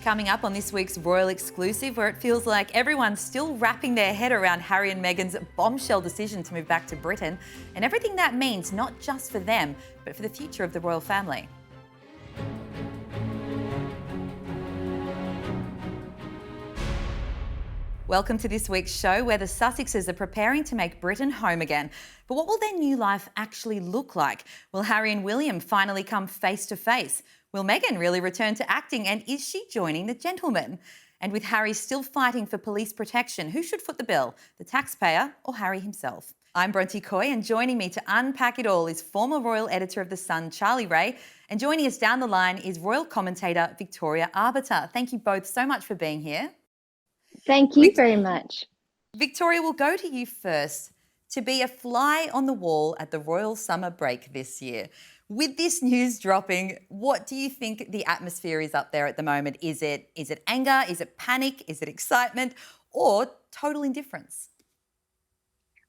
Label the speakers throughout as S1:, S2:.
S1: Coming up on this week's Royal Exclusive, where it feels like everyone's still wrapping their head around Harry and Meghan's bombshell decision to move back to Britain and everything that means, not just for them, but for the future of the royal family. Welcome to this week's show, where the Sussexes are preparing to make Britain home again. But what will their new life actually look like? Will Harry and William finally come face to face? Will Meghan really return to acting, and is she joining the gentlemen? And with Harry still fighting for police protection, who should foot the bill, the taxpayer or Harry himself? I'm Brontë Coy, and joining me to unpack it all is former royal editor of The Sun, Charlie Ray, and joining us down the line is royal commentator Victoria Arbiter. Thank you both so much for being here.
S2: Thank you very much.
S1: Victoria, we'll go to you first. To be a fly on the wall at the royal summer break this year. With this news dropping, what do you think the atmosphere is up there at the moment? Is it anger? Is it panic? Is it excitement? Or total indifference?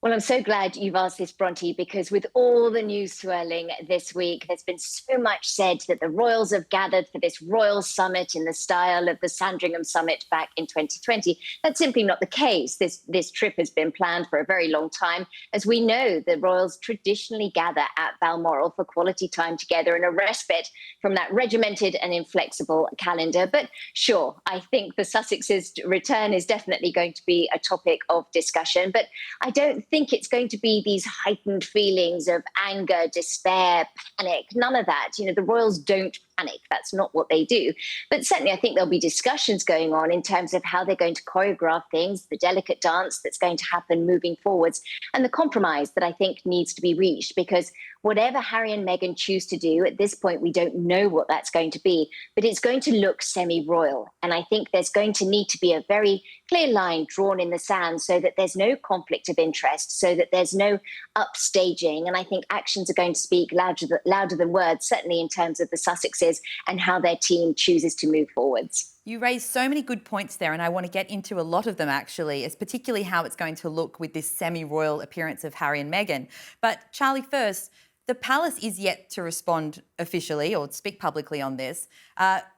S2: Well, I'm so glad you've asked this, Brontë, because with all the news swirling this week, there's been so much said that the royals have gathered for this royal summit in the style of the Sandringham summit back in 2020. That's simply not the case. This trip has been planned for a very long time. As we know, the royals traditionally gather at Balmoral for quality time together and a respite from that regimented and inflexible calendar. But sure, I think the Sussexes' return is definitely going to be a topic of discussion. But I don't think it's going to be these heightened feelings of anger, despair, panic, none of that. You know, the royals don't panic. That's not what they do. But certainly I think there'll be discussions going on in terms of how they're going to choreograph things, the delicate dance that's going to happen moving forwards, and the compromise that I think needs to be reached, because whatever Harry and Meghan choose to do, at this point, we don't know what that's going to be, but it's going to look semi-royal. And I think there's going to need to be a very clear line drawn in the sand so that there's no conflict of interest, so that there's no upstaging. And I think actions are going to speak louder than words, certainly in terms of the Sussexes and how their team chooses to move forwards.
S1: You raised so many good points there, and I want to get into a lot of them, actually, as particularly how it's going to look with this semi-royal appearance of Harry and Meghan. But Charlie, first, the palace is yet to respond officially or speak publicly on this.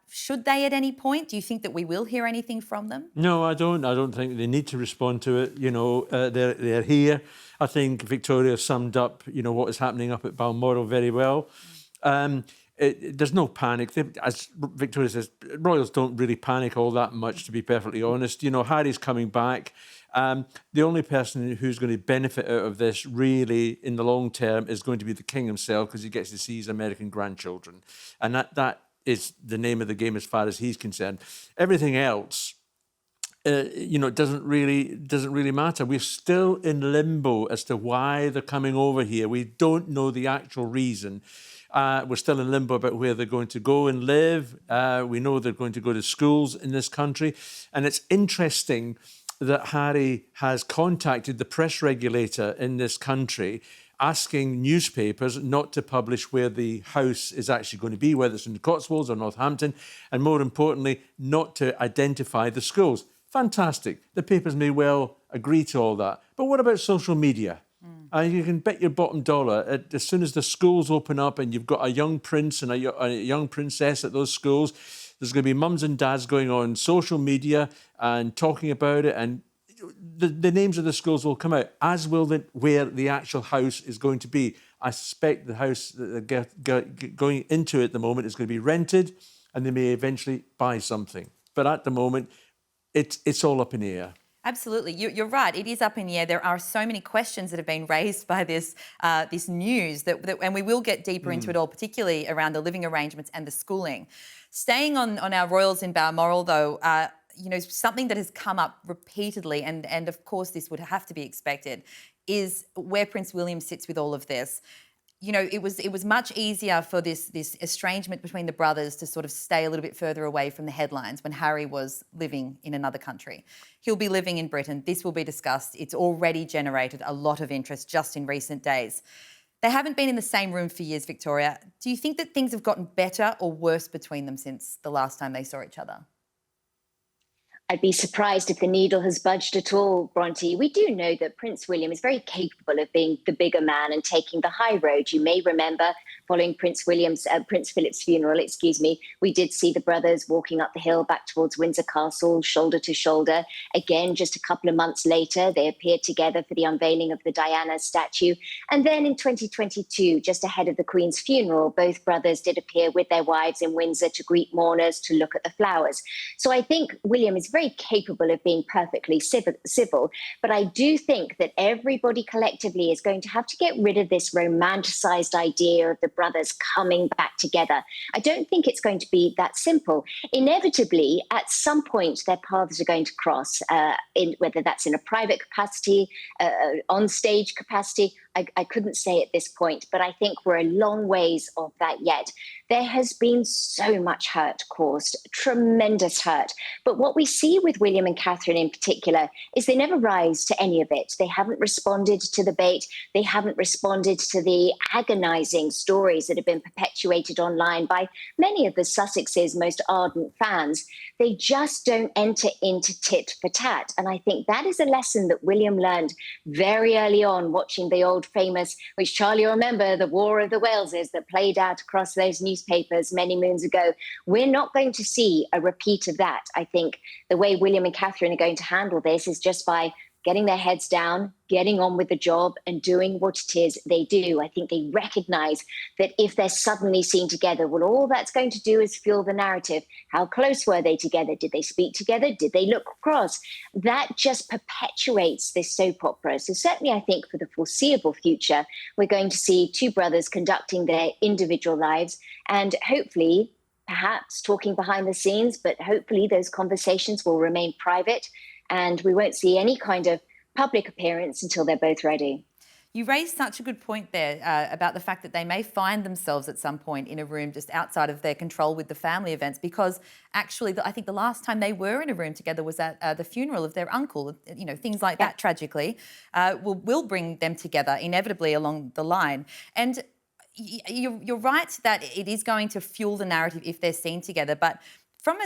S1: Should they at any point? Do you think that we will hear anything from them?
S3: No, I don't. I don't think they need to respond to it. You know, they're here. I think Victoria summed up, you know, what is happening up at Balmoral very well. There's no panic. As Victoria says, royals don't really panic all that much, to be perfectly honest. You know, Harry's coming back. The only person who's going to benefit out of this really in the long term is going to be the king himself, because he gets to see his American grandchildren. And that is the name of the game as far as he's concerned. Everything else, you know, doesn't really matter. We're still in limbo as to why they're coming over here. We don't know the actual reason. We're still in limbo about where they're going to go and live. We know they're going to go to schools in this country. And it's interesting that Harry has contacted the press regulator in this country, asking newspapers not to publish where the house is actually going to be, whether it's in the Cotswolds or Northampton, and more importantly, not to identify the schools. Fantastic. The papers may well agree to all that. But what about social media? You can bet your bottom dollar, as soon as the schools open up and you've got a young prince and a young princess at those schools, there's going to be mums and dads going on social media and talking about it, and the names of the schools will come out, as will where the actual house is going to be. I suspect the house that they're going into at the moment is going to be rented, and they may eventually buy something. But at the moment, it's all up in the air.
S1: Absolutely. You're right. It is up in the air. There are so many questions that have been raised by this news, and we will get deeper into it all, particularly around the living arrangements and the schooling. Staying on our royals in Balmoral, though, you know, something that has come up repeatedly, and of course this would have to be expected, is where Prince William sits with all of this. You know, it was much easier for this estrangement between the brothers to sort of stay a little bit further away from the headlines when Harry was living in another country. He'll be living in Britain. This will be discussed. It's already generated a lot of interest just in recent days. They haven't been in the same room for years, Victoria. Do you think that things have gotten better or worse between them since the last time they saw each other?
S2: I'd be surprised if the needle has budged at all, Brontë. We do know that Prince William is very capable of being the bigger man and taking the high road. You may remember following Prince Philip's funeral, we did see the brothers walking up the hill back towards Windsor Castle, shoulder to shoulder. Again, just a couple of months later, they appeared together for the unveiling of the Diana statue. And then in 2022, just ahead of the Queen's funeral, both brothers did appear with their wives in Windsor to greet mourners, to look at the flowers. So I think William is very capable of being perfectly civil, but I do think that everybody collectively is going to have to get rid of this romanticized idea of the brothers coming back together. I don't think it's going to be that simple. Inevitably, at some point, their paths are going to cross, whether that's in a private capacity, on stage capacity. I couldn't say at this point, but I think we're a long ways off that yet. There has been so much hurt caused, tremendous hurt. But what we see with William and Catherine in particular is they never rise to any of it. They haven't responded to the bait. They haven't responded to the agonizing stories that have been perpetuated online by many of the Sussex's most ardent fans. They just don't enter into tit for tat. And I think that is a lesson that William learned very early on, watching the old famous, which Charlie will remember, the War of the Waleses that played out across those newspapers many moons ago. We're not going to see a repeat of that. I think the way William and Catherine are going to handle this is just by getting their heads down, getting on with the job and doing what it is they do. I think they recognize that if they're suddenly seen together, well, all that's going to do is fuel the narrative. How close were they together? Did they speak together? Did they look across? That just perpetuates this soap opera. So certainly I think for the foreseeable future, we're going to see two brothers conducting their individual lives and hopefully perhaps talking behind the scenes, but hopefully those conversations will remain private and we won't see any kind of public appearance until they're both ready.
S1: You raised such a good point there about the fact that they may find themselves at some point in a room just outside of their control with the family events, because actually I think the last time they were in a room together was at the funeral of their uncle. You know, things like that tragically will bring them together inevitably along the line. And you're right that it is going to fuel the narrative if they're seen together. But from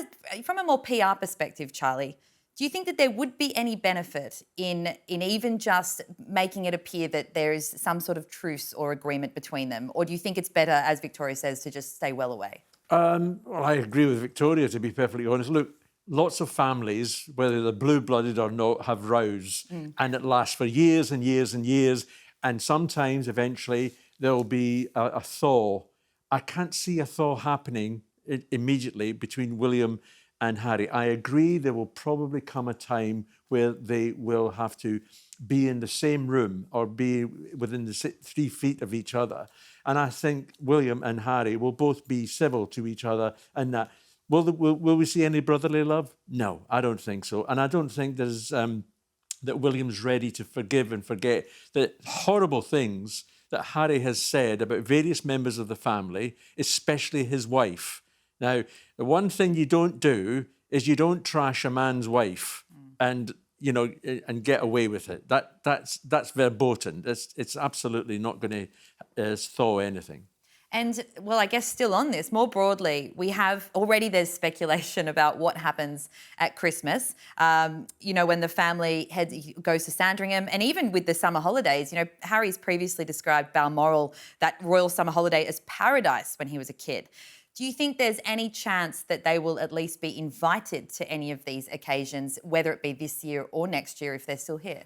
S1: a more PR perspective, Charlie, do you think that there would be any benefit in even just making it appear that there is some sort of truce or agreement between them? Or do you think it's better, as Victoria says, to just stay well away?
S3: Well, I agree with Victoria, to be perfectly honest. Look, lots of families, whether they're blue-blooded or not, have rows. And it lasts for years and years and years. And sometimes, eventually, there'll be a thaw. I can't see a thaw happening immediately between William and Harry. I agree there will probably come a time where they will have to be in the same room or be within the 3 feet of each other. And I think William and Harry will both be civil to each other. And that will we see any brotherly love? No, I don't think so. And I don't think there's that William's ready to forgive and forget the horrible things that Harry has said about various members of the family, especially his wife. Now, the one thing you don't do is you don't trash a man's wife and get away with it. That's verboten. It's absolutely not going to thaw anything.
S1: And, well, I guess still on this, more broadly, there's speculation about what happens at Christmas. When the family goes to Sandringham, and even with the summer holidays, Harry's previously described Balmoral, that royal summer holiday, as paradise when he was a kid. Do you think there's any chance that they will at least be invited to any of these occasions, whether it be this year or next year if they're still here?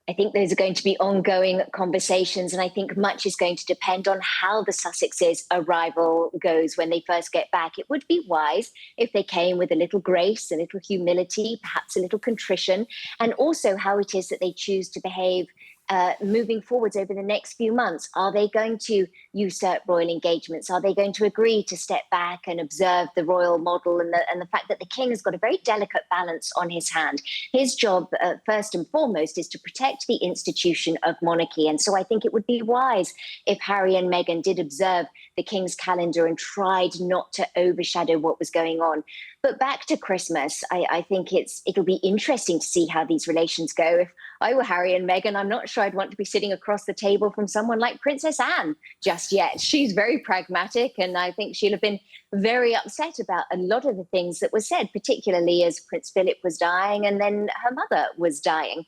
S2: I think those are going to be ongoing conversations, and I think much is going to depend on how the Sussex's arrival goes when they first get back. It would be wise if they came with a little grace, a little humility, perhaps a little contrition, and also how it is that they choose to behave moving forwards over the next few months. Are they going to usurp royal engagements? Are they going to agree to step back and observe the royal model and the fact that the king has got a very delicate balance on his hand? His job, first and foremost, is to protect the institution of monarchy. And so I think it would be wise if Harry and Meghan did observe the king's calendar and tried not to overshadow what was going on. But back to Christmas, I think it'll be interesting to see how these relations go. If I were Harry and Meghan, I'm not sure I'd want to be sitting across the table from someone like Princess Anne just yet. She's very pragmatic, and I think she'll have been very upset about a lot of the things that were said, particularly as Prince Philip was dying and then her mother was dying.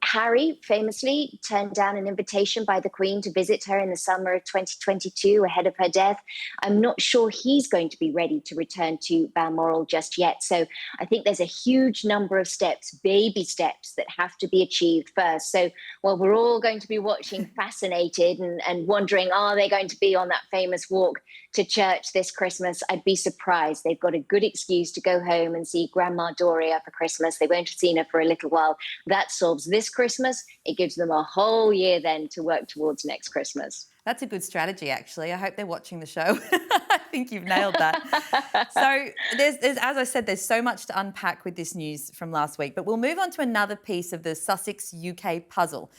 S2: Harry famously turned down an invitation by the Queen to visit her in the summer of 2022 ahead of her death. I'm not sure he's going to be ready to return to Balmoral just yet. So I think there's a huge number of steps, baby steps, that have to be achieved first. So while we're all going to be watching fascinated and wondering, are they going to be on that famous walk to church this Christmas, I'd be surprised. They've got a good excuse to go home and see Grandma Doria for Christmas. They won't have seen her for a little while. That solves this Christmas. It gives them a whole year then to work towards next Christmas.
S1: That's a good strategy, actually. I hope they're watching the show. I think you've nailed that. So there's, as I said, there's so much to unpack with this news from last week, but we'll move on to another piece of the Sussex UK puzzle.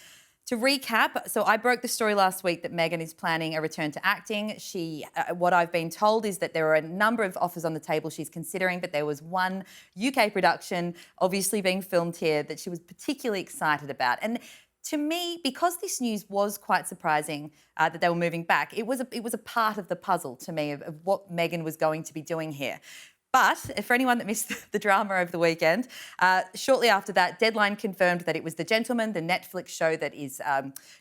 S1: To recap, so I broke the story last week that Meghan is planning a return to acting. What I've been told is that there are a number of offers on the table she's considering, but there was one UK production, obviously being filmed here, that she was particularly excited about. And to me, because this news was quite surprising that they were moving back, it was a part of the puzzle to me of what Meghan was going to be doing here. But for anyone that missed the drama over the weekend, shortly after that, Deadline confirmed that it was The Gentleman, the Netflix show that is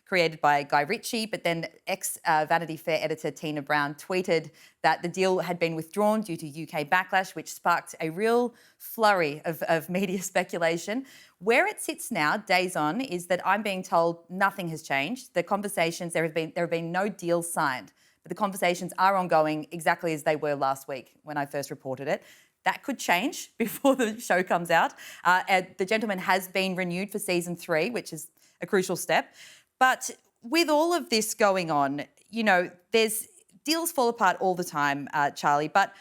S1: created by Guy Ritchie. But then ex-Vanity Fair editor Tina Brown tweeted that the deal had been withdrawn due to UK backlash, which sparked a real flurry of media speculation. Where it sits now, days on, is that I'm being told nothing has changed. The conversations, there have been no deals signed. But the conversations are ongoing exactly as they were last week when I first reported it. That could change before the show comes out. The Gentleman has been renewed for season 3, which is a crucial step. But with all of this going on, there's deals fall apart all the time, Charlie. But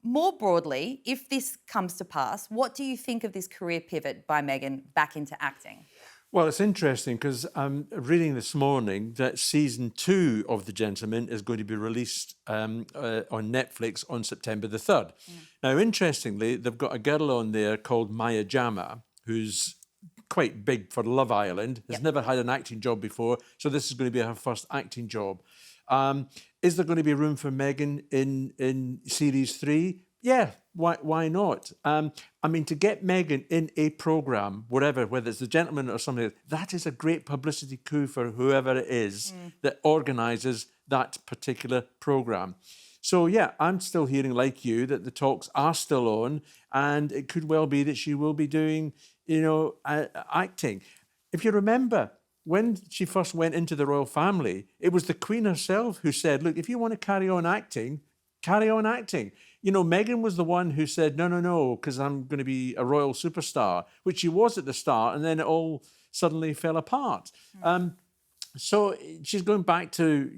S1: more broadly, if this comes to pass, what do you think of this career pivot by Meghan back into acting?
S3: Well, it's interesting because I'm reading this morning that season 2 of The Gentleman is going to be released on Netflix on September the 3rd. Now, interestingly, they've got a girl on there called Maya Jama, who's quite big for Love Island, has never had an acting job before, so this is going to be her first acting job. Is there going to be room for Meghan in series 3? Yeah, why not? To get Meghan in a programme, whether it's The Gentleman or something, that is a great publicity coup for whoever it is that organises that particular programme. So, yeah, I'm still hearing, like you, that the talks are still on, and it could well be that she will be doing, acting. If you remember, when she first went into the royal family, it was the Queen herself who said, look, if you want to carry on acting, carry on acting. Meghan was the one who said, no, because I'm going to be a royal superstar, which she was at the start, and then it all suddenly fell apart. So she's going back to,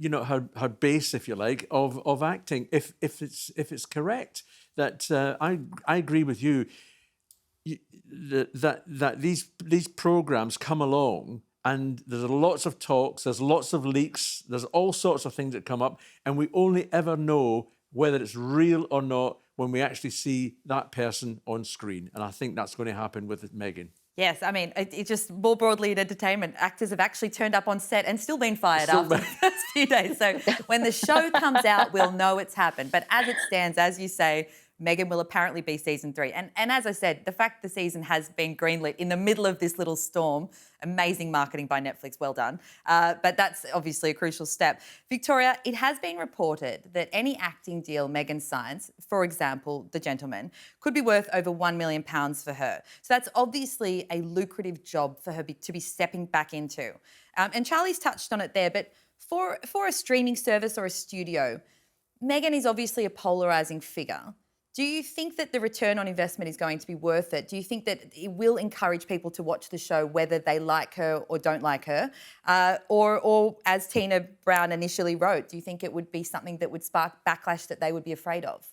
S3: her base, if you like, of acting. If it's correct that I agree with you that these programs come along. And there's lots of talks, there's lots of leaks, there's all sorts of things that come up, and we only ever know whether it's real or not when we actually see that person on screen. And I think that's going to happen with Meghan.
S1: Yes, it's just more broadly in entertainment. Actors have actually turned up on set and still been fired after the first few days. So when the show comes out, we'll know it's happened. But as it stands, as you say, Meghan will apparently be season 3. And as I said, the fact the season has been greenlit in the middle of this little storm, amazing marketing by Netflix, well done. But that's obviously a crucial step. Victoria, it has been reported that any acting deal Meghan signs, for example, The Gentleman, could be worth over £1 million for her. So that's obviously a lucrative job for her to be stepping back into. And Charlie's touched on it there, but for a streaming service or a studio, Meghan is obviously a polarising figure. Do you think that the return on investment is going to be worth it? Do you think that it will encourage people to watch the show whether they like her or don't like her? Or as Tina Brown initially wrote, do you think it would be something that would spark backlash that they would be afraid of?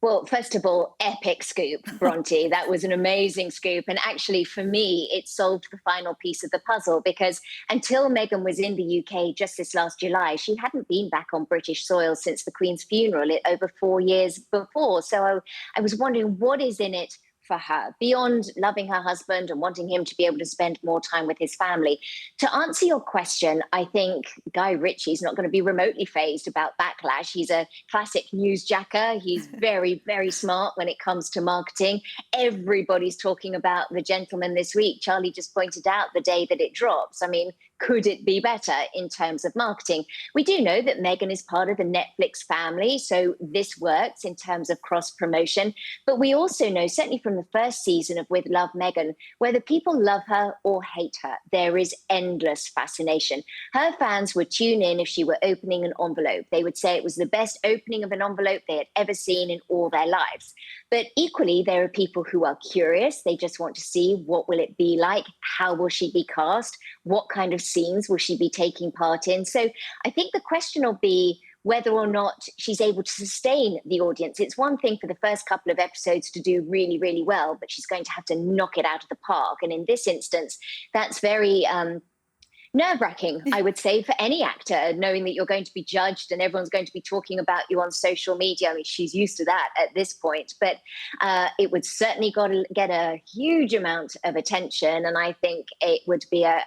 S2: Well, first of all, epic scoop, Brontë. That was an amazing scoop. And actually, for me, it solved the final piece of the puzzle because until Meghan was in the UK just this last July, she hadn't been back on British soil since the Queen's funeral over 4 years before. So I was wondering what is in it for her, beyond loving her husband and wanting him to be able to spend more time with his family. To answer your question, I think Guy Ritchie's not going to be remotely fazed about backlash. He's a classic newsjacker. He's very, very smart when it comes to marketing. Everybody's talking about The Gentleman this week. Charlie just pointed out the day that it drops. I mean, could it be better in terms of marketing? We do know that Meghan is part of the Netflix family, so this works in terms of cross-promotion. But we also know, certainly from the first season of With Love Meghan, whether people love her or hate her, there is endless fascination. Her fans would tune in if she were opening an envelope. They would say it was the best opening of an envelope they had ever seen in all their lives. But equally, there are people who are curious. They just want to see, what will it be like? How will she be cast? What kind of scenes will she be taking part in? So I think the question will be whether or not she's able to sustain the audience. It's one thing for the first couple of episodes to do really, really well, but she's going to have to knock it out of the park. And in this instance, that's very nerve-wracking, I would say, for any actor, knowing that you're going to be judged and everyone's going to be talking about you on social media. I mean, she's used to that at this point, but it would certainly got to get a huge amount of attention. And I think it would be a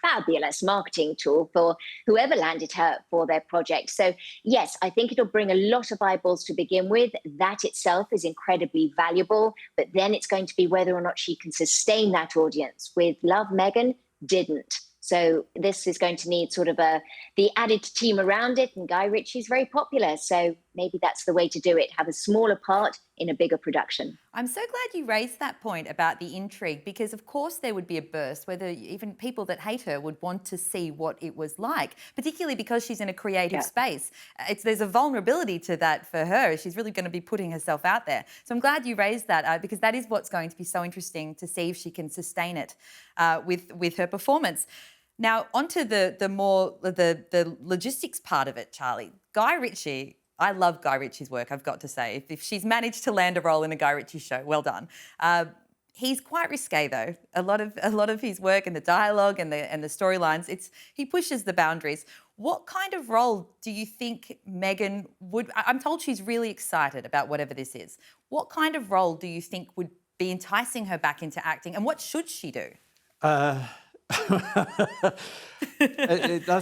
S2: fabulous marketing tool for whoever landed her for their project. So yes, I think it'll bring a lot of eyeballs to begin with. That itself is incredibly valuable, but then it's going to be whether or not she can sustain that audience. With Love, Meghan didn't. So this is going to need sort of the added team around it, and Guy Ritchie's very popular. So maybe that's the way to do it, have a smaller part in a bigger production.
S1: I'm so glad you raised that point about the intrigue, because of course there would be a burst, whether even people that hate her would want to see what it was like, particularly because she's in a creative space. There's a vulnerability to that for her. She's really going to be putting herself out there. So I'm glad you raised that because that is what's going to be so interesting to see if she can sustain it with her performance. Now, onto the logistics part of it, Charlie. Guy Ritchie, I love Guy Ritchie's work, I've got to say. If she's managed to land a role in a Guy Ritchie show, well done. He's quite risque, though. A lot of his work and the dialogue and the storylines, he pushes the boundaries. What kind of role do you think Meghan would? I'm told she's really excited about whatever this is. What kind of role do you think would be enticing her back into acting, and what should she do?
S3: That's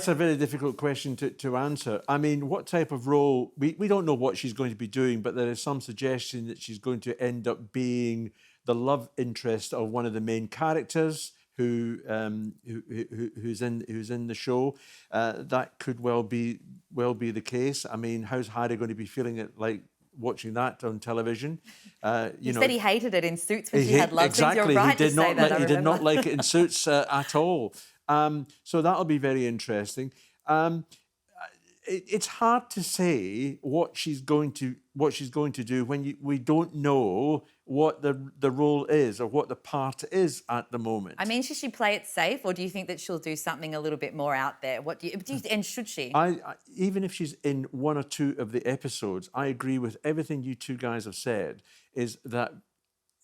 S3: a very difficult question to answer. I mean, what type of role? We don't know what she's going to be doing, but there is some suggestion that she's going to end up being the love interest of one of the main characters who's in the show. That could well be the case. I mean, how's Harry going to be feeling it like watching that on television?
S1: He said he hated it in Suits when she had love scenes. You're right to say that.
S3: He did not like it in Suits at all. So that'll be very interesting. It's hard to say what she's going to do when we don't know what the role is or what the part is at the moment.
S1: I mean, should she play it safe, or do you think that she'll do something a little bit more out there? And should she?
S3: Even if she's in one or two of the episodes, I agree with everything you two guys have said, is that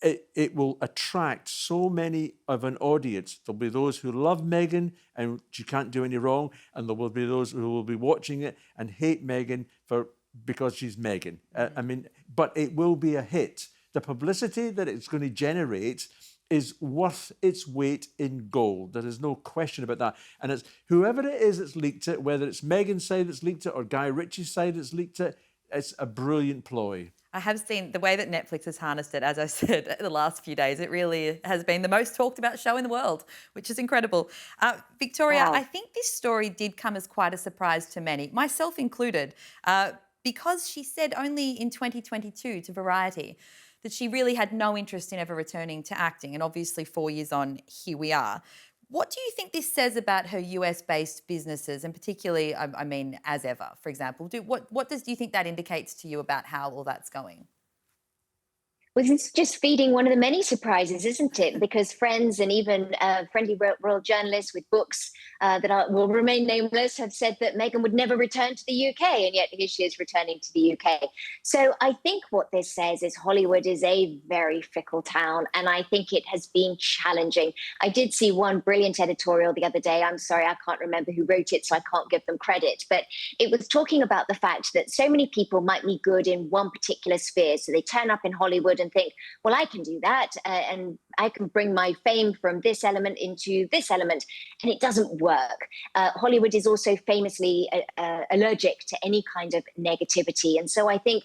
S3: it will attract so many of an audience. There'll be those who love Meghan and she can't do any wrong, and there will be those who will be watching it and hate Meghan because she's Meghan. I mean, but it will be a hit. The publicity that it's going to generate is worth its weight in gold. There is no question about that. And it's whoever it is that's leaked it, whether it's Meghan's side that's leaked it or Guy Ritchie's side that's leaked it, it's a brilliant ploy.
S1: I have seen the way that Netflix has harnessed it, as I said, the last few days. It really has been the most talked about show in the world, which is incredible. Victoria, wow. I think this story did come as quite a surprise to many, myself included, because she said only in 2022 to Variety that she really had no interest in ever returning to acting. And obviously 4 years on, here we are. What do you think this says about her US-based businesses, and particularly, I mean, As Ever, for example? Do you think that indicates to you about how all that's going?
S2: Well, it's just feeding one of the many surprises, isn't it? Because friends and even friendly royal journalists with books that will remain nameless have said that Meghan would never return to the UK, and yet here she is returning to the UK. So I think what this says is Hollywood is a very fickle town, and I think it has been challenging. I did see one brilliant editorial the other day. I'm sorry, I can't remember who wrote it, so I can't give them credit, but it was talking about the fact that so many people might be good in one particular sphere. So they turn up in Hollywood and think, well, I can do that, and I can bring my fame from this element into this element, and it doesn't work. Hollywood is also famously allergic to any kind of negativity, and so I think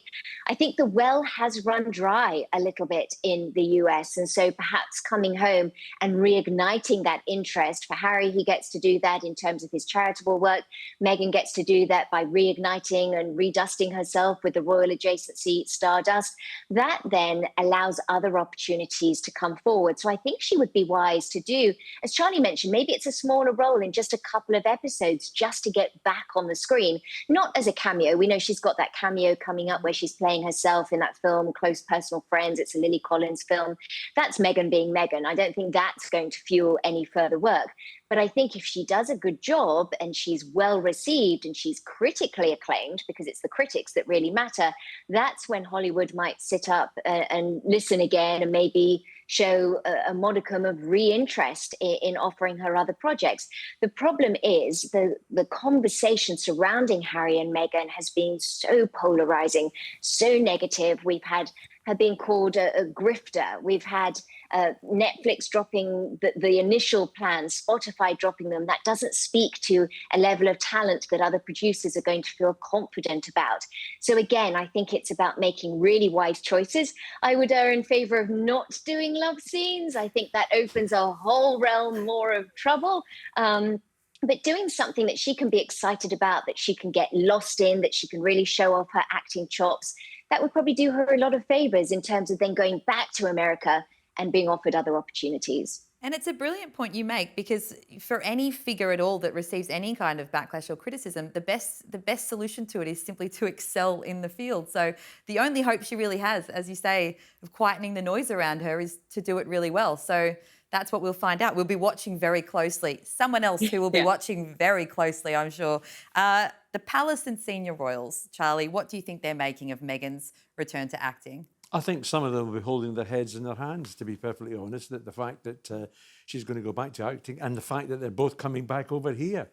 S2: the well has run dry a little bit in the US, and so perhaps coming home and reigniting that interest. For Harry, he gets to do that in terms of his charitable work. Meghan gets to do that by reigniting and redusting herself with the royal adjacency Stardust. That then allows other opportunities to come forward. So I think she would be wise to do, as Charlie mentioned, maybe it's a smaller role in just a couple of episodes just to get back on the screen, not as a cameo. We know she's got that cameo coming up where she's playing herself in that film, Close Personal Friends. It's a Lily Collins film. That's Meghan being Meghan. I don't think that's going to fuel any further work. But I think if she does a good job and she's well received and she's critically acclaimed, because it's the critics that really matter, that's when Hollywood might sit up and listen again and maybe show a modicum of reinterest in offering her other projects. The problem is the conversation surrounding Harry and Meghan has been so polarizing, so negative. We've had her being called a grifter. We've had Netflix dropping the initial plans, Spotify dropping them. That doesn't speak to a level of talent that other producers are going to feel confident about. So again, I think it's about making really wise choices. I would err in favor of not doing love scenes. I think that opens a whole realm more of trouble. But doing something that she can be excited about, that she can get lost in, that she can really show off her acting chops, that would probably do her a lot of favors in terms of then going back to America and being offered other opportunities.
S1: And it's a brilliant point you make, because for any figure at all that receives any kind of backlash or criticism, the best solution to it is simply to excel in the field. So the only hope she really has, as you say, of quietening the noise around her is to do it really well. So that's what we'll find out. We'll be watching very closely. Someone else who will be watching very closely, I'm sure. The Palace and senior royals. Charlie, what do you think they're making of Meghan's return to acting?
S3: I think some of them will be holding their heads in their hands, to be perfectly honest, that the fact that she's going to go back to acting and the fact that they're both coming back over here.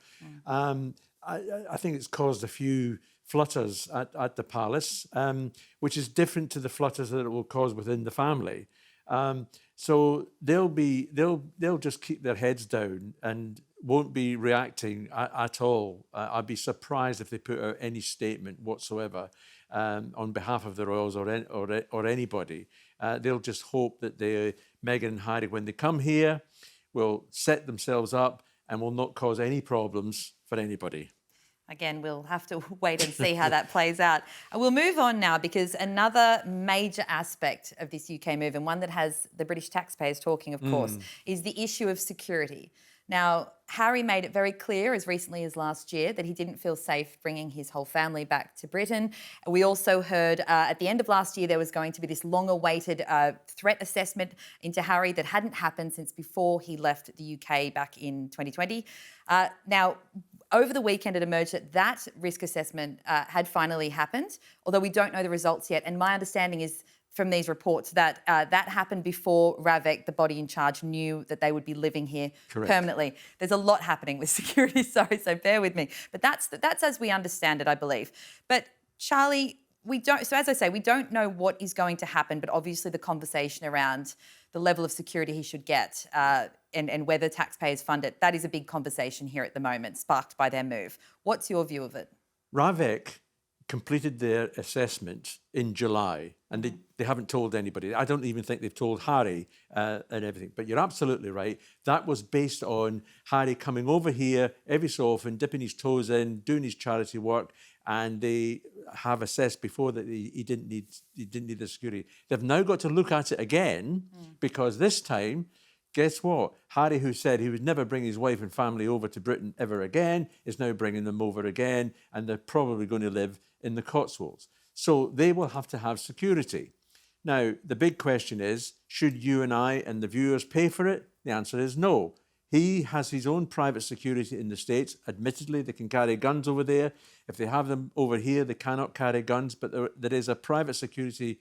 S3: I think it's caused a few flutters at the Palace, which is different to the flutters that it will cause within the family. So they'll just keep their heads down and won't be reacting at all. I'd be surprised if they put out any statement whatsoever on behalf of the royals or anybody. They'll just hope that Meghan and Harry, when they come here, will set themselves up and will not cause any problems for anybody.
S1: Again, we'll have to wait and see how that plays out. We'll move on now, because another major aspect of this UK move, and one that has the British taxpayers talking, of course, is the issue of security. Now, Harry made it very clear as recently as last year that he didn't feel safe bringing his whole family back to Britain. We also heard at the end of last year there was going to be this long-awaited threat assessment into Harry that hadn't happened since before he left the UK back in 2020. Now, over the weekend, it emerged that risk assessment had finally happened, although we don't know the results yet. And my understanding is from these reports that that happened before Ravek, the body in charge, knew that they would be living here permanently. There's a lot happening with security, sorry, so bear with me. But that's as we understand it, I believe. But Charlie, so as I say, we don't know what is going to happen, but obviously the conversation around the level of security he should get and whether taxpayers fund it, that is a big conversation here at the moment, sparked by their move. What's your view of it?
S3: Ravek completed their assessment in July, and they haven't told anybody. I don't even think they've told Harry and everything. But you're absolutely right. That was based on Harry coming over here every so often, dipping his toes in, doing his charity work, and they have assessed before that he didn't need the security. They've now got to look at it again because this time, guess what? Harry, who said he would never bring his wife and family over to Britain ever again, is now bringing them over again, and they're probably going to live in the Cotswolds. So they will have to have security. Now, the big question is, should you and I and the viewers pay for it? The answer is no. He has his own private security in the States. Admittedly, they can carry guns over there. If they have them over here, they cannot carry guns, but there is a private security,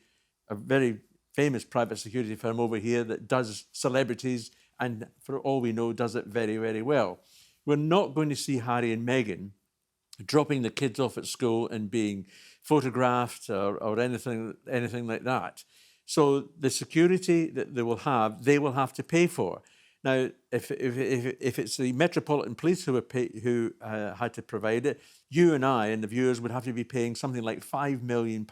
S3: a very famous private security firm over here that does celebrities and, for all we know, does it very, very well. We're not going to see Harry and Meghan dropping the kids off at school and being photographed or anything like that. So the security that they will have to pay for. Now, if it's the Metropolitan Police who had to provide it, you and I and the viewers would have to be paying something like £5 million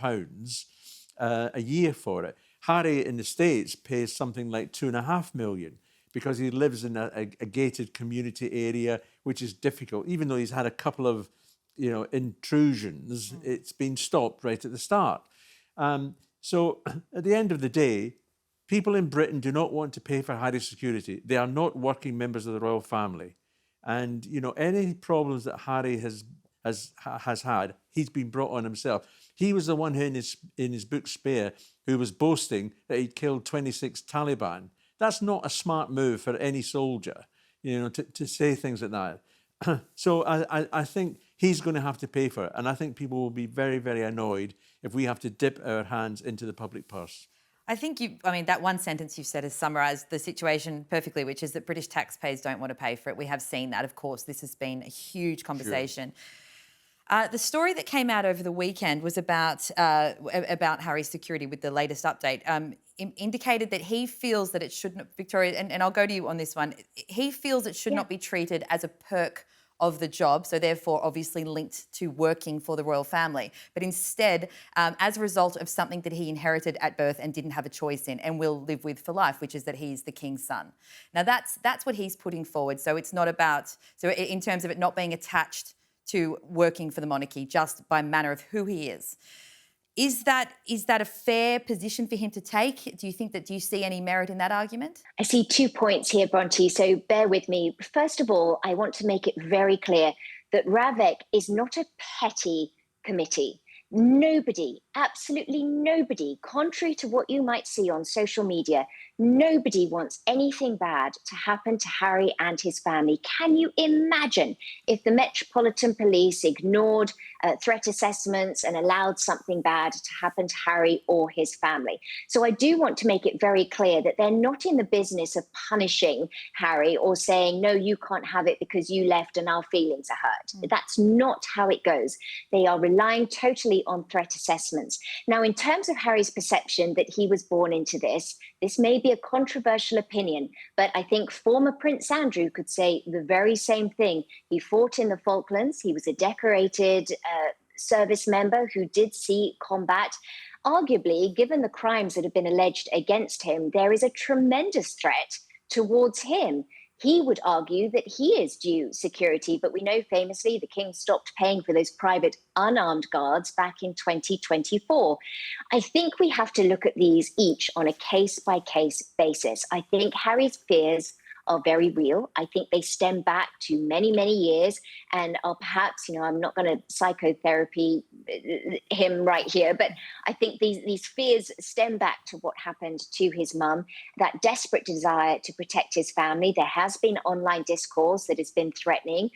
S3: a year for it. Harry in the States pays something like £2.5 million because he lives in a gated community area, which is difficult. Even though he's had a couple of, intrusions, it's been stopped right at the start. So at the end of the day, people in Britain do not want to pay for Harry's security. They are not working members of the royal family. And, any problems that Harry has had, he's been brought on himself. He was the one who in his book Spare who was boasting that he'd killed 26 Taliban. That's not a smart move for any soldier, to say things like that. So I think he's going to have to pay for it. And I think people will be very, very annoyed if we have to dip our hands into the public purse.
S1: I think that one sentence you've said has summarised the situation perfectly, which is that British taxpayers don't want to pay for it. We have seen that, of course. This has been a huge conversation. Sure. The story that came out over the weekend was about Harry's security with the latest update. Indicated that he feels that it shouldn't, Victoria, and I'll go to you on this one. He feels it should not be treated as a perk of the job, so therefore obviously linked to working for the royal family, but instead as a result of something that he inherited at birth and didn't have a choice in and will live with for life, which is that he's the king's son. Now that's what he's putting forward. So it's not about, so in terms of it not being attached to working for the monarchy just by manner of who he is. Is that a fair position for him to take? Do you see any merit in that argument?
S2: I see 2 points here, Brontë, so bear with me. First of all, I want to make it very clear that RAVEC is not a petty committee. Nobody, absolutely nobody, contrary to what you might see on social media, nobody wants anything bad to happen to Harry and his family. Can you imagine if the Metropolitan Police ignored threat assessments and allowed something bad to happen to Harry or his family? So I do want to make it very clear that they're not in the business of punishing Harry or saying, no, you can't have it because you left and our feelings are hurt. That's not how it goes. They are relying totally on threat assessments. Now, in terms of Harry's perception that he was born into this may be a controversial opinion, but I think former Prince Andrew could say the very same thing. He fought in the Falklands. He was a decorated service member who did see combat. Arguably, given the crimes that have been alleged against him, there is a tremendous threat towards him. He would argue that he is due security, but we know famously the king stopped paying for those private unarmed guards back in 2024. I think we have to look at these each on a case-by-case basis. I think Harry's fears are very real. I think they stem back to many, many years and are perhaps, I'm not going to psychotherapy him right here, but I think these fears stem back to what happened to his mum, that desperate desire to protect his family. There has been online discourse that has been threatening.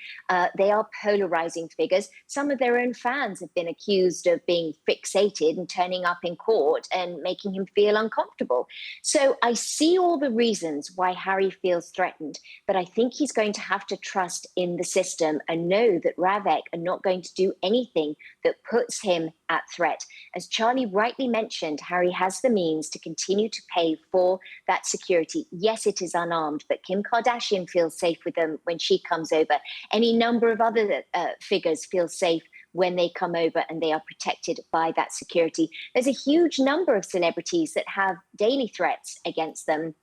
S2: They are polarizing figures. Some of their own fans have been accused of being fixated and turning up in court and making him feel uncomfortable. So I see all the reasons why Harry feels threatened, but I think he's going to have to trust in the system and know that RAVEC are not going to do anything that puts him at threat. As Charlie rightly mentioned, Harry has the means to continue to pay for that security. Yes, it is unarmed, but Kim Kardashian feels safe with them when she comes over. Any number of other figures feel safe when they come over and they are protected by that security. There's a huge number of celebrities that have daily threats against them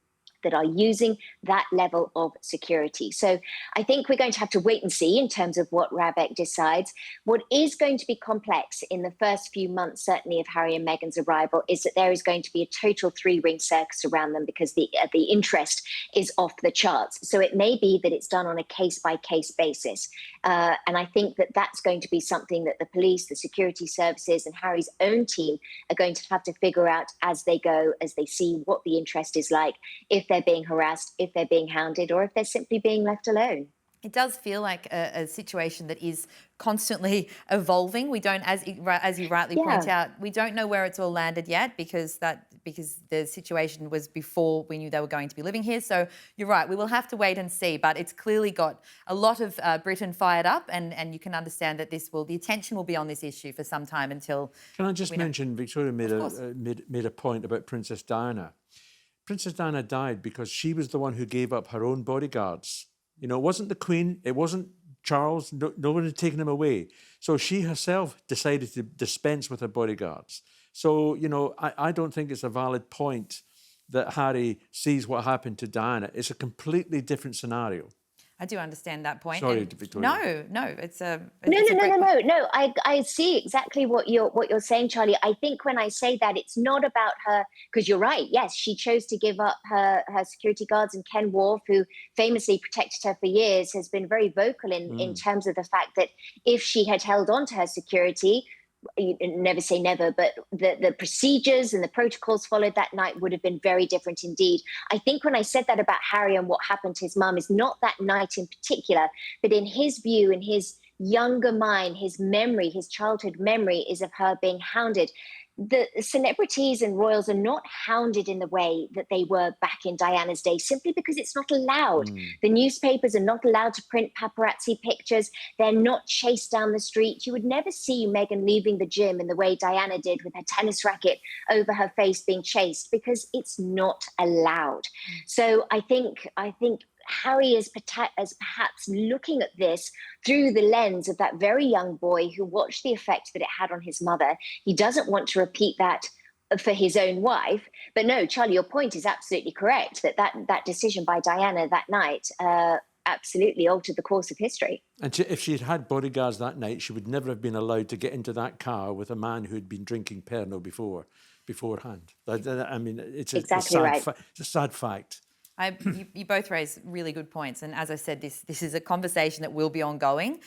S2: that are using that level of security. So I think we're going to have to wait and see in terms of what RAVEC decides. What is going to be complex in the first few months, certainly of Harry and Meghan's arrival, is that there is going to be a total three-ring circus around them because the interest is off the charts. So it may be that it's done on a case-by-case basis. And I think that that's going to be something that the police, the security services and Harry's own team are going to have to figure out as they go, as they see what the interest is like, if they're being harassed, if they're being hounded, or if they're simply being left alone.
S1: It does feel like a situation that is constantly evolving. We don't, as you rightly point out, we don't know where it's all landed yet because the situation was before we knew they were going to be living here. So you're right, we will have to wait and see. But it's clearly got a lot of Britain fired up, and you can understand that the attention will be on this issue for some time until.
S3: Can I just mention, Victoria made a point about Princess Diana. Princess Diana died because she was the one who gave up her own bodyguards. You know, it wasn't the Queen, it wasn't Charles, no one had taken him away. So she herself decided to dispense with her bodyguards. So, you know, I don't think it's a valid point that Harry sees what happened to Diana. It's a completely different scenario.
S1: I do understand that point.
S3: Sorry, Victoria.
S1: No, it's a
S2: No. I see exactly what you're saying, Charlie. I think when I say that, it's not about her, because you're right. Yes, she chose to give up her security guards, and Ken Worf, who famously protected her for years, has been very vocal in terms of the fact that if she had held on to her security, you never say never, but the procedures and the protocols followed that night would have been very different indeed. I think when I said that about Harry and what happened to his mum is not that night in particular, but in his view, in his younger mind, his memory, his childhood memory is of her being hounded. The celebrities and royals are not hounded in the way that they were back in Diana's day, simply because it's not allowed. The newspapers are not allowed to print paparazzi pictures. They're not chased down the street. You would never see Meghan leaving the gym in the way Diana did with her tennis racket over her face being chased, because it's not allowed. So I think Harry is perhaps looking at this through the lens of that very young boy who watched the effect that it had on his mother. He doesn't want to repeat that for his own wife. But no, Charlie, your point is absolutely correct, that decision by Diana that night absolutely altered the course of history.
S3: And if she'd had bodyguards that night, she would never have been allowed to get into that car with a man who had been drinking Pernod beforehand. I mean, it's a sad fact.
S1: You both raise really good points, and as I said, this is a conversation that will be ongoing.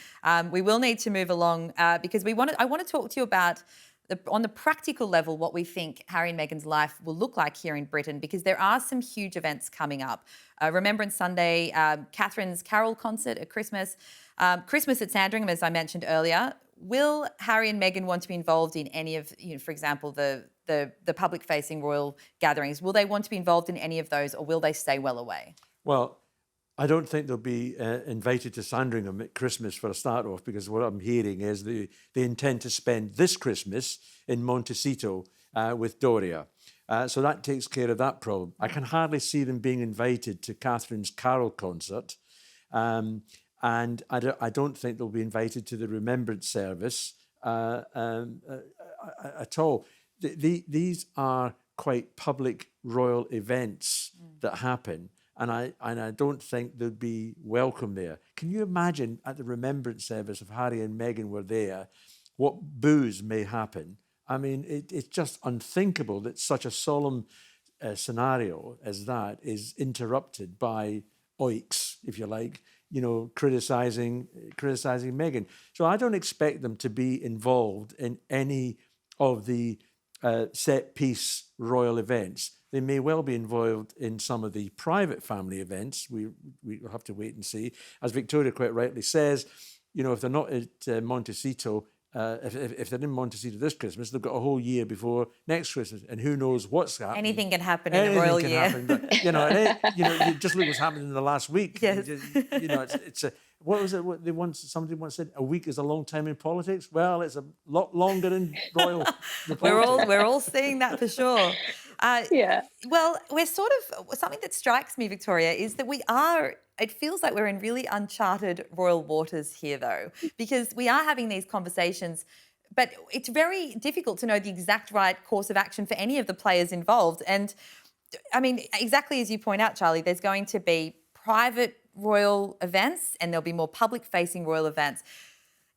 S1: We will need to move along because I want to talk to you about on the practical level what we think Harry and Meghan's life will look like here in Britain, because there are some huge events coming up. Remembrance Sunday, Catherine's Carol concert at Christmas, Christmas at Sandringham, as I mentioned earlier. Will Harry and Meghan want to be involved in any of, for example, the public-facing royal gatherings? Will they want to be involved in any of those, or will they stay well away?
S3: Well, I don't think they'll be invited to Sandringham at Christmas for a start off, because what I'm hearing is they intend to spend this Christmas in Montecito with Doria. So that takes care of that problem. I can hardly see them being invited to Catherine's Carol concert. And I don't think they'll be invited to the Remembrance service at all. These are quite public royal events that happen, and I don't think they'd be welcome there. Can you imagine at the Remembrance service, if Harry and Meghan were there, what boos may happen? I mean, it's just unthinkable that such a solemn scenario as that is interrupted by oiks, if you like, criticising Meghan. So I don't expect them to be involved in any of the set-piece royal events. They may well be involved in some of the private family events. We'll have to wait and see. As Victoria quite rightly says, if they're not at Montecito, if they're in Montecito this Christmas, they've got a whole year before next Christmas, and who knows what's happening.
S1: Anything can happen in a royal year.
S3: Happen, but, you just look what's happened in the last week.
S1: Yes.
S3: It's a what was it? Somebody once said, a week is a long time in politics. Well, it's a lot longer in royal.
S1: We're all seeing that for sure.
S2: Yeah.
S1: Well, we're sort of, something that strikes me, Victoria, is that it feels like we're in really uncharted royal waters here, though, because we are having these conversations, but it's very difficult to know the exact right course of action for any of the players involved. And I mean, exactly as you point out, Charlie, there's going to be private royal events and there'll be more public-facing royal events.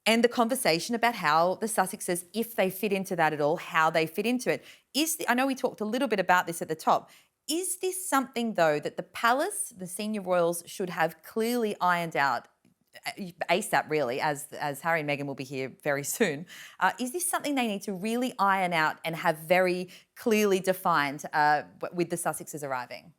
S1: And the conversation about how the Sussexes, if they fit into that at all, how they fit into it. I know we talked a little bit about this at the top. Is this something, though, that the palace, the senior royals, should have clearly ironed out ASAP, really, as Harry and Meghan will be here very soon? Is this something they need to really iron out and have very clearly defined with the Sussexes arriving?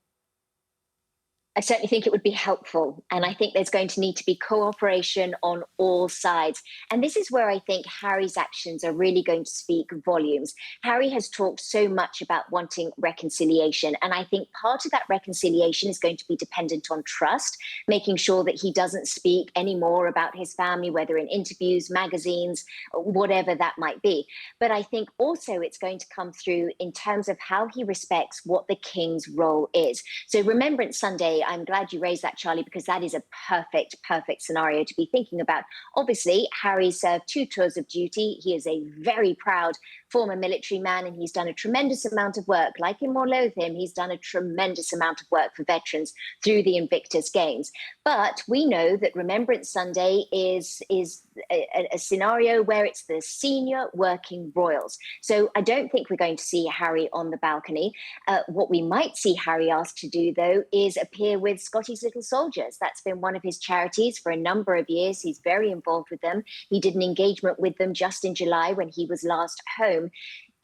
S2: I certainly think it would be helpful. And I think there's going to need to be cooperation on all sides. And this is where I think Harry's actions are really going to speak volumes. Harry has talked so much about wanting reconciliation. And I think part of that reconciliation is going to be dependent on trust, making sure that he doesn't speak any more about his family, whether in interviews, magazines, whatever that might be. But I think also it's going to come through in terms of how he respects what the king's role is. So Remembrance Sunday, I'm glad you raised that, Charlie, because that is a perfect scenario to be thinking about. Obviously, Harry served 2 tours of duty. He is a very proud former military man, and he's done a tremendous amount of work. Like him or loathe him, he's done a tremendous amount of work for veterans through the Invictus Games. But we know that Remembrance Sunday is a scenario where it's the senior working royals. So I don't think we're going to see Harry on the balcony. What we might see Harry asked to do, though, is appear with Scotty's Little Soldiers. That's been one of his charities for a number of years. He's very involved with them. He did an engagement with them just in July when he was last home.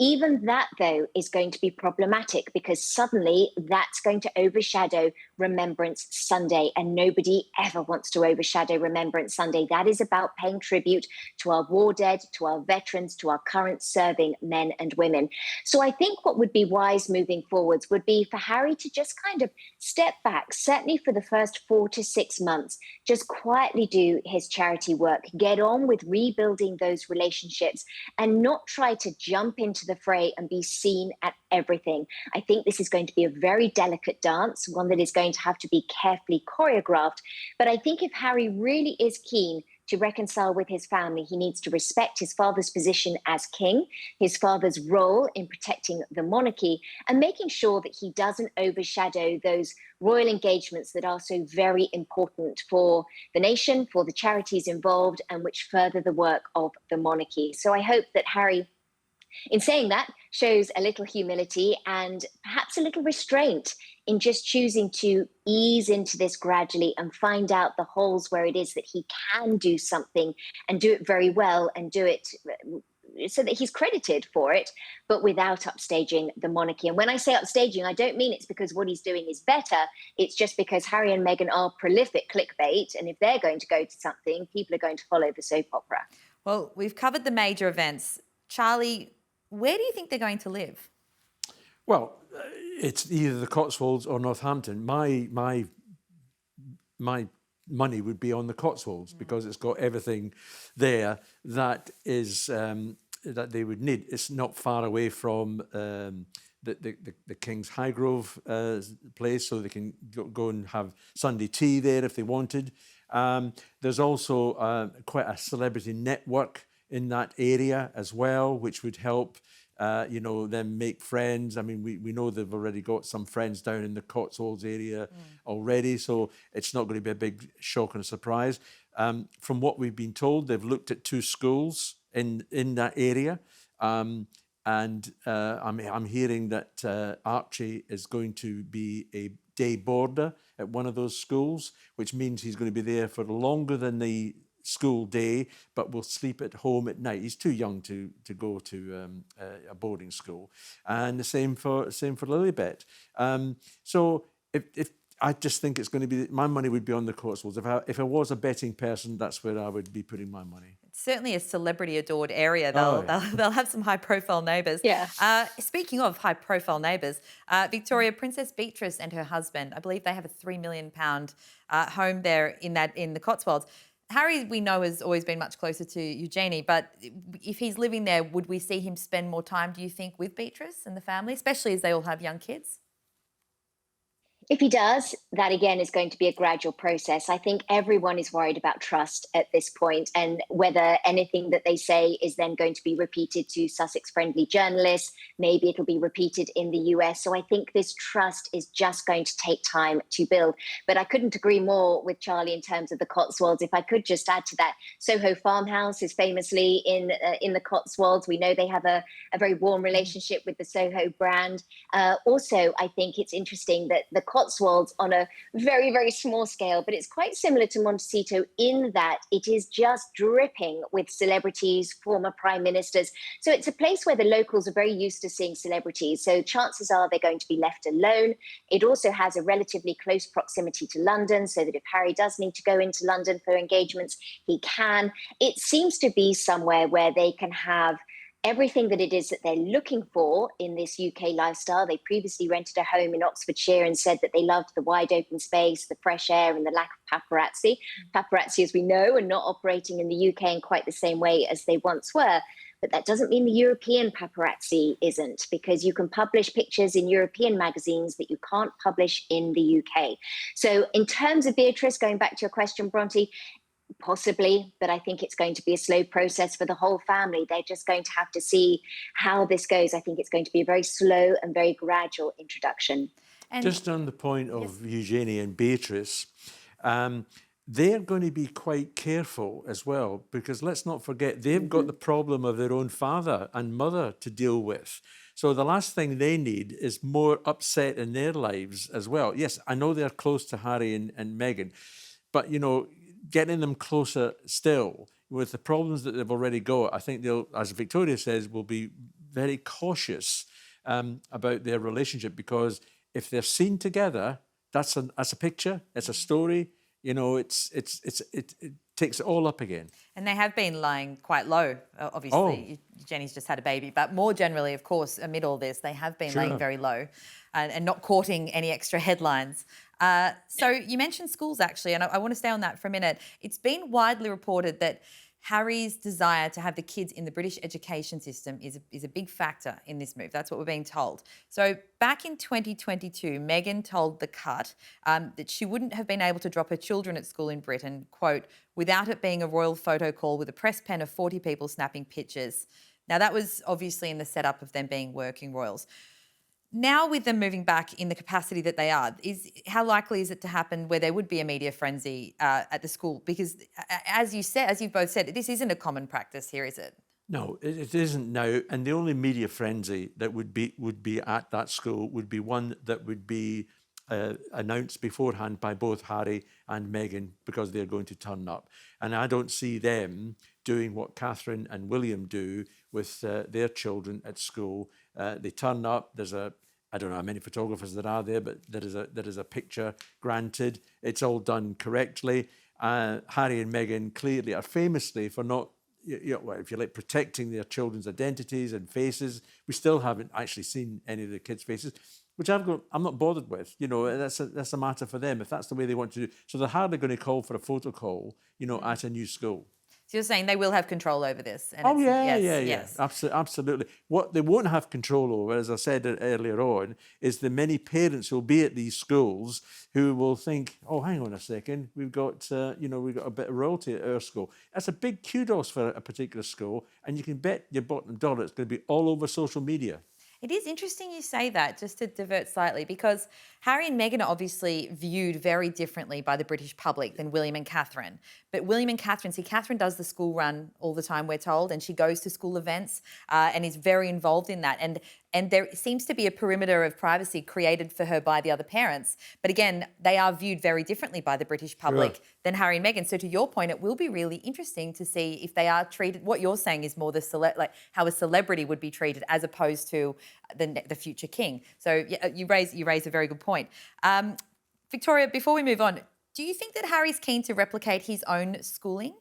S2: Even that, though, is going to be problematic because suddenly that's going to overshadow Remembrance Sunday, and nobody ever wants to overshadow Remembrance Sunday. That is about paying tribute to our war dead, to our veterans, to our current serving men and women. So I think what would be wise moving forwards would be for Harry to just kind of step back, certainly for the first 4 to 6 months, just quietly do his charity work, get on with rebuilding those relationships, and not try to jump into the fray and be seen at everything. I think this is going to be a very delicate dance, one that is going to have to be carefully choreographed. But I think if Harry really is keen to reconcile with his family, he needs to respect his father's position as king, his father's role in protecting the monarchy, and making sure that he doesn't overshadow those royal engagements that are so very important for the nation, for the charities involved, and which further the work of the monarchy. So I hope that Harry, in saying that, shows a little humility and perhaps a little restraint in just choosing to ease into this gradually and find out the holes where it is that he can do something and do it very well and do it so that he's credited for it, but without upstaging the monarchy. And when I say upstaging, I don't mean it's because what he's doing is better. It's just because Harry and Meghan are prolific clickbait. And if they're going to go to something, people are going to follow the soap opera.
S1: Well, we've covered the major events. Charlie, where do you think they're going to live?
S3: Well, it's either the Cotswolds or Northampton. My money would be on the Cotswolds because it's got everything there that is that they would need. It's not far away from the King's Highgrove place, so they can go and have Sunday tea there if they wanted. There's also quite a celebrity network in that area as well, which would help them make friends. I mean, we know they've already got some friends down in the Cotswolds area already, so it's not going to be a big shock and a surprise. From what we've been told, they've looked at 2 schools in that area, and I'm hearing that Archie is going to be a day boarder at one of those schools, which means he's going to be there for longer than the school day, but will sleep at home at night. He's too young to go to a boarding school, and the same for Lilibet. So if I just think it's going to be, my money would be on the Cotswolds. If I was a betting person, that's where I would be putting my money.
S1: It's certainly a celebrity adored area. They'll have some high profile neighbours.
S2: Yeah.
S1: Speaking of high profile neighbours, Victoria, Princess Beatrice and her husband, I believe they have a £3 million home there in the Cotswolds. Harry, we know, has always been much closer to Eugenie, but if he's living there, would we see him spend more time, do you think, with Beatrice and the family, especially as they all have young kids?
S2: If he does, that again is going to be a gradual process. I think everyone is worried about trust at this point and whether anything that they say is then going to be repeated to Sussex-friendly journalists. Maybe it'll be repeated in the US. So I think this trust is just going to take time to build. But I couldn't agree more with Charlie in terms of the Cotswolds. If I could just add to that, Soho Farmhouse is famously in the Cotswolds. We know they have a very warm relationship with the Soho brand. Also, I think it's interesting that the Cotswolds on a very, very small scale, but it's quite similar to Montecito in that it is just dripping with celebrities, former prime ministers. So it's a place where the locals are very used to seeing celebrities. So chances are they're going to be left alone. It also has a relatively close proximity to London, so that if Harry does need to go into London for engagements, he can. It seems to be somewhere where they can have everything that it is that they're looking for in this UK lifestyle. They previously rented a home in Oxfordshire and said that they loved the wide open space, the fresh air, and the lack of paparazzi. Paparazzi, as we know, are not operating in the UK in quite the same way as they once were. But that doesn't mean the European paparazzi isn't, because you can publish pictures in European magazines that you can't publish in the UK. So in terms of Beatrice, going back to your question, Brontë, possibly, but I think it's going to be a slow process for the whole family. They're just going to have to see how this goes. I think it's going to be a very slow and very gradual introduction.
S1: And
S3: just on the point of Eugenie and Beatrice, they're going to be quite careful as well, because let's not forget, they've got the problem of their own father and mother to deal with. So the last thing they need is more upset in their lives as well. Yes, I know they're close to Harry and Meghan, but, you know, getting them closer still with the problems that they've already got, I think they'll, as Victoria says, will be very cautious about their relationship, because if they're seen together, that's a picture, it's a story. You know, it takes it all up again.
S1: And they have been lying quite low, obviously. Jenny's just had a baby, but more generally, of course, amid all this, they have been laying very low and not courting any extra headlines. So you mentioned schools, actually, and I want to stay on that for a minute. It's been widely reported that Harry's desire to have the kids in the British education system is a big factor in this move. That's what we're being told. So back in 2022, Meghan told The Cut that she wouldn't have been able to drop her children at school in Britain, quote, without it being a royal photo call with a press pen of 40 people snapping pictures. Now, that was obviously in the setup of them being working royals. Now, with them moving back in the capacity that they are, how likely is it to happen where there would be a media frenzy at the school? Because, as you've both said, this isn't a common practice here, is it?
S3: No, it isn't now. And the only media frenzy that would be at that school would be one that would be announced beforehand by both Harry and Meghan, because they're going to turn up. And I don't see them doing what Catherine and William do with their children at school. They turn up. I don't know how many photographers there are there, but there is a picture granted. It's all done correctly. Harry and Meghan clearly are famously for not, well, if you like, protecting their children's identities and faces. We still haven't actually seen any of the kids' faces, which I'm not bothered with. You know, that's a matter for them if that's the way they want to do. So they're hardly going to call for a photo call, you know, at a new school.
S1: So you're saying they will have control over this?
S3: And yes. Absolutely. What they won't have control over, as I said earlier on, is the many parents who will be at these schools who will think, oh, hang on a second, we've got a bit of royalty at our school. That's a big kudos for a particular school, and you can bet your bottom dollar it's going to be all over social media.
S1: It is interesting you say that, just to divert slightly, because Harry and Meghan are obviously viewed very differently by the British public than William and Catherine. But William and Catherine, Catherine does the school run all the time, we're told, and she goes to school events and is very involved in that. And there seems to be a perimeter of privacy created for her by the other parents. But again, they are viewed very differently by the British public than Harry and Meghan. So to your point, it will be really interesting to see if they are treated, what you're saying is more like how a celebrity would be treated as opposed to the future king. So yeah, you raise a very good point. Victoria, before we move on, do you think that Harry's keen to replicate his own schooling?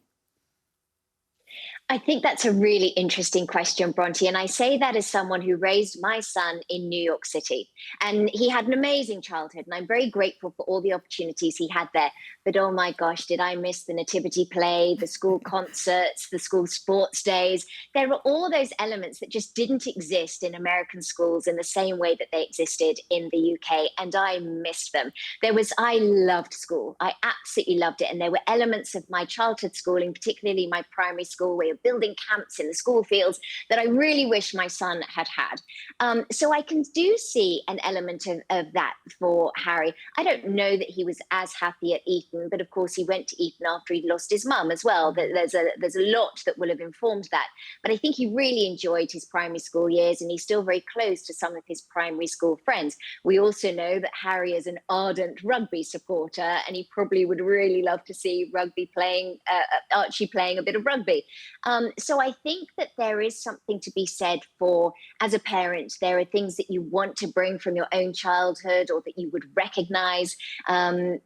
S2: I think that's a really interesting question, Brontë. And I say that as someone who raised my son in New York City. And he had an amazing childhood. And I'm very grateful for all the opportunities he had there. But oh my gosh, did I miss the nativity play, the school concerts, the school sports days? There were all those elements that just didn't exist in American schools in the same way that they existed in the UK. And I missed them. I loved school. I absolutely loved it. And there were elements of my childhood schooling, particularly my primary school, where you're building camps in the school fields that I really wish my son had had. So I can do see an element of that for Harry. I don't know that he was as happy at Eton, but of course he went to Eton after he'd lost his mum as well. There's a lot that will have informed that. But I think he really enjoyed his primary school years, and he's still very close to some of his primary school friends. We also know that Harry is an ardent rugby supporter, and he probably would really love to see Archie playing a bit of rugby. So I think that there is something to be said for, as a parent, there are things that you want to bring from your own childhood or that you would recognise,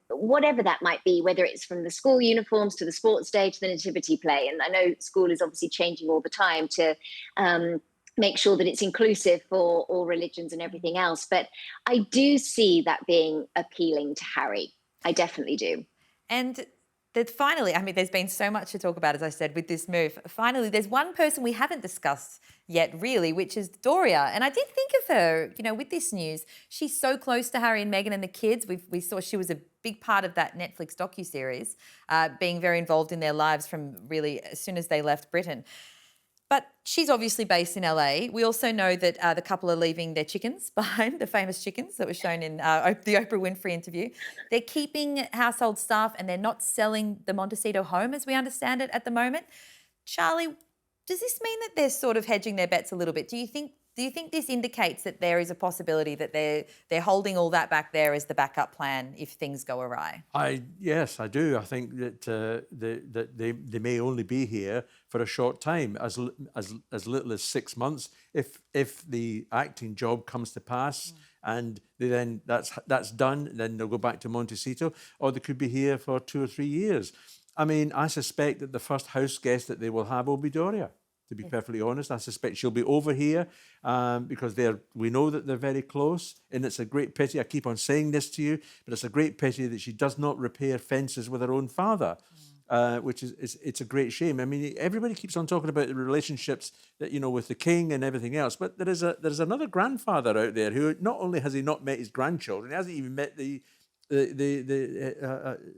S2: whatever that might be, whether it's from the school uniforms to the sports day to the nativity play. And I know school is obviously changing all the time to make sure that it's inclusive for all religions and everything else. But I do see that being appealing to Harry. I definitely do.
S1: And that finally, I mean, there's been so much to talk about, as I said, with this move. Finally, there's one person we haven't discussed yet, really, which is Doria. And I did think of her, you know, with this news. She's so close to Harry and Meghan and the kids. We saw she was a big part of that Netflix docuseries, being very involved in their lives from really as soon as they left Britain. But she's obviously based in LA. We also know that the couple are leaving their chickens behind, the famous chickens that were shown in the Oprah Winfrey interview. They're keeping household staff and they're not selling the Montecito home, as we understand it, at the moment. Charlie, does this mean that they're sort of hedging their bets a little bit? Do you think this indicates that there is a possibility that they're holding all that back there as the backup plan if things go awry?
S3: Yes, I do. I think that they may only be here for a short time, as little as 6 months, if the acting job comes to pass, and then that's done. Then they'll go back to Montecito, or they could be here for 2 or 3 years. I mean, I suspect that the first house guest that they will have will be Doria. To be perfectly honest, I suspect she'll be over here because we know that they're very close, and it's a great pity. I keep on saying this to you, but it's a great pity that she does not repair fences with her own father, which it's a great shame. I mean, everybody keeps on talking about the relationships that with the king and everything else, but there's another grandfather out there who not only has he not met his grandchildren, he hasn't even met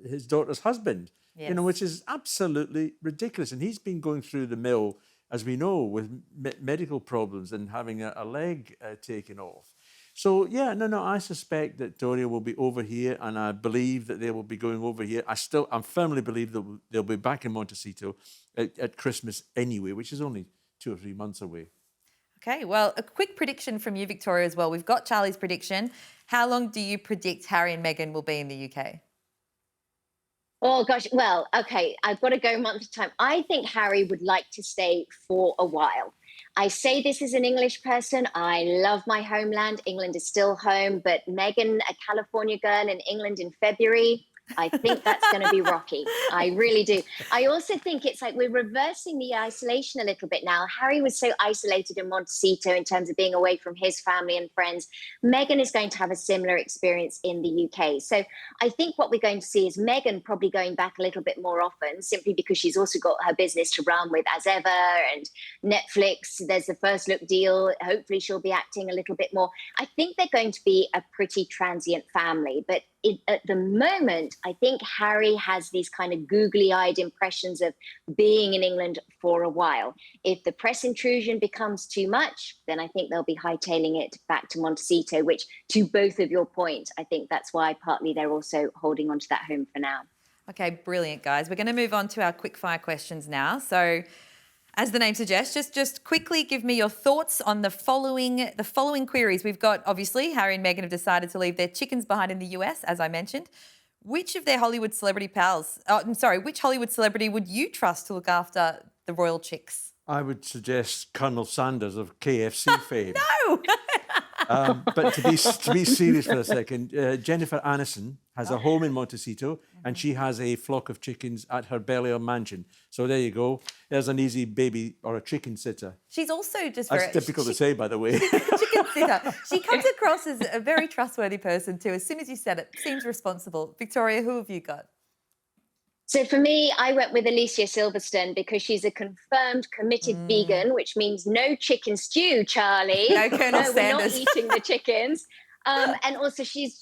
S3: his daughter's husband.
S1: Yes.
S3: Which is absolutely ridiculous, and he's been going through the mill, as we know, with medical problems and having a leg taken off. So, yeah, no, I suspect that Doria will be over here, and I believe that they will be going over here. I firmly believe that they'll be back in Montecito at Christmas anyway, which is only 2 or 3 months away.
S1: Okay, well, a quick prediction from you, Victoria, as well. We've got Charlie's prediction. How long do you predict Harry and Meghan will be in the UK?
S2: Oh, gosh. Well, okay, I've got to go a month at a time. I think Harry would like to stay for a while. I say this as an English person. I love my homeland. England is still home. But Meghan, a California girl in England in February, I think that's going to be rocky. I really do. I also think it's like we're reversing the isolation a little bit now. Harry was so isolated in Montecito in terms of being away from his family and friends. Meghan is going to have a similar experience in the UK. So I think what we're going to see is Meghan probably going back a little bit more often, simply because she's also got her business to run with as ever. And Netflix, there's the First Look deal. Hopefully she'll be acting a little bit more. I think they're going to be a pretty transient family. But at the moment, I think Harry has these kind of googly-eyed impressions of being in England for a while. If the press intrusion becomes too much, then I think they'll be hightailing it back to Montecito, which, to both of your points, I think that's why partly they're also holding on to that home for now.
S1: Okay, brilliant, guys. We're going to move on to our quickfire questions now. So, as the name suggests, just quickly give me your thoughts on the following queries. We've got, obviously, Harry and Meghan have decided to leave their chickens behind in the US, as I mentioned. Which of their Hollywood celebrity which Hollywood celebrity would you trust to look after the royal chicks?
S3: I would suggest Colonel Sanders of KFC fame.
S1: No!
S3: But to be serious for a second, Jennifer Aniston has a home in Montecito, and she has a flock of chickens at her Bel Air mansion. So there you go. There's an easy baby or a chicken sitter.
S1: She's also just
S3: That's difficult to say, by the way.
S1: Chicken sitter. She comes across as a very trustworthy person too. As soon as you said it, seems responsible. Victoria, who have you got?
S2: So for me, I went with Alicia Silverstone because she's a confirmed committed vegan, which means no chicken stew, Charlie.
S1: No Colonel
S2: Sanders. We're not eating the chickens. And also she's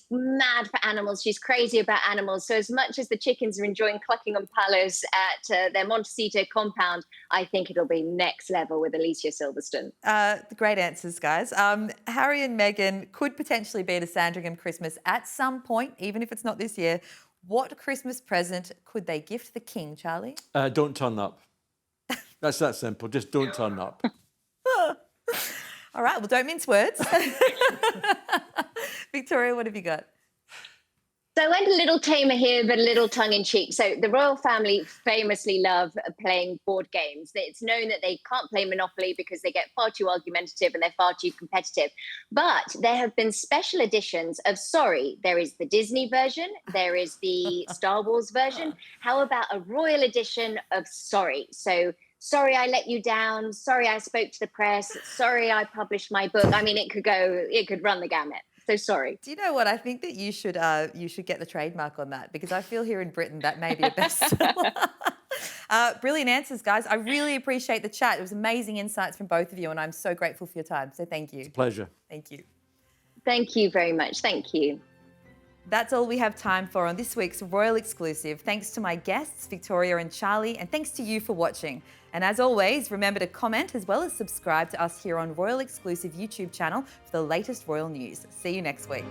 S2: mad for animals. She's crazy about animals. So as much as the chickens are enjoying clucking on palos at their Montecito compound, I think it'll be next level with Alicia Silverstone.
S1: Great answers, guys. Harry and Meghan could potentially be at a Sandringham Christmas at some point, even if it's not this year. What Christmas present could they gift the king, Charlie?
S3: Don't turn up. That's that simple. Just don't turn up.
S1: All right, well, don't mince words. Victoria, what have you got?
S2: So I went a little tamer here, but a little tongue-in-cheek. So the royal family famously love playing board games. It's known that they can't play Monopoly because they get far too argumentative and they're far too competitive. But there have been special editions of Sorry. There is the Disney version. There is the Star Wars version. How about a royal edition of Sorry? So sorry I let you down. Sorry I spoke to the press. Sorry I published my book. I mean, it could run the gamut. So sorry.
S1: Do you know what? I think that you should get the trademark on that, because I feel here in Britain that may be a bestseller. Brilliant answers, guys. I really appreciate the chat. It was amazing insights from both of you, and I'm so grateful for your time. So thank you.
S3: Pleasure.
S1: Thank you.
S2: Thank you very much. Thank you.
S1: That's all we have time for on this week's Royal Exclusive. Thanks to my guests, Victoria and Charlie, and thanks to you for watching. And as always, remember to comment as well as subscribe to us here on Royal Exclusive YouTube channel for the latest royal news. See you next week.